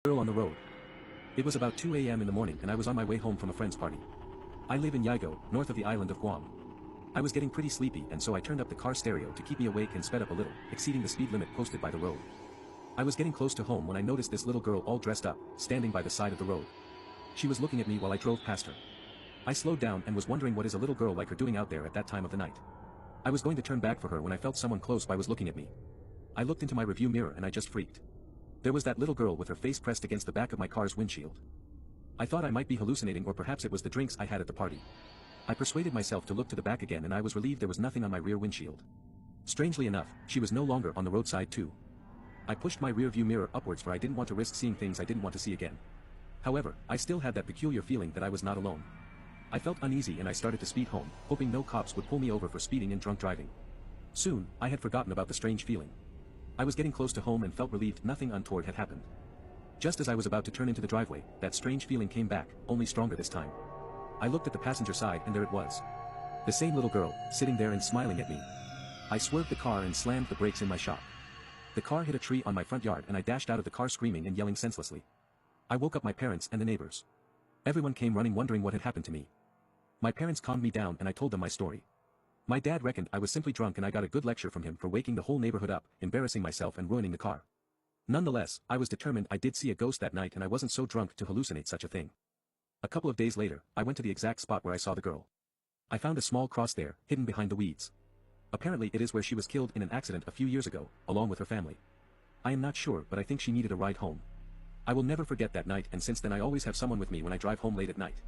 Girl on the road. It was about 2 a.m. in the morning and I was on my way home from a friend's party. I live in Yago, north of the island of Guam. I was getting pretty sleepy and so I turned up the car stereo to keep me awake and sped up a little, exceeding the speed limit posted by the road. I was getting close to home when I noticed this little girl all dressed up, standing by the side of the road. She was looking at me while I drove past her. I slowed down and was wondering what is a little girl like her doing out there at that time of the night. I was going to turn back for her when I felt someone close by was looking at me. I looked into my rearview mirror and I just freaked. There was that little girl with her face pressed against the back of my car's windshield. I thought I might be hallucinating or perhaps it was the drinks I had at the party. I persuaded myself to look to the back again and I was relieved there was nothing on my rear windshield. Strangely enough, she was no longer on the roadside too. I pushed my rear view mirror upwards for I didn't want to risk seeing things I didn't want to see again. However, I still had that peculiar feeling that I was not alone. I felt uneasy and I started to speed home, hoping no cops would pull me over for speeding and drunk driving. Soon, I had forgotten about the strange feeling. I was getting close to home and felt relieved nothing untoward had happened. Just as I was about to turn into the driveway, that strange feeling came back, only stronger this time. I looked at the passenger side and there it was. The same little girl, sitting there and smiling at me. I swerved the car and slammed the brakes in my shock. The car hit a tree on my front yard and I dashed out of the car screaming and yelling senselessly. I woke up my parents and the neighbors. Everyone came running wondering what had happened to me. My parents calmed me down and I told them my story. My dad reckoned I was simply drunk and I got a good lecture from him for waking the whole neighborhood up, embarrassing myself and ruining the car. Nonetheless, I was determined I did see a ghost that night and I wasn't so drunk to hallucinate such a thing. A couple of days later, I went to the exact spot where I saw the girl. I found a small cross there, hidden behind the weeds. Apparently it is where she was killed in an accident a few years ago, along with her family. I am not sure but I think she needed a ride home. I will never forget that night and since then I always have someone with me when I drive home late at night.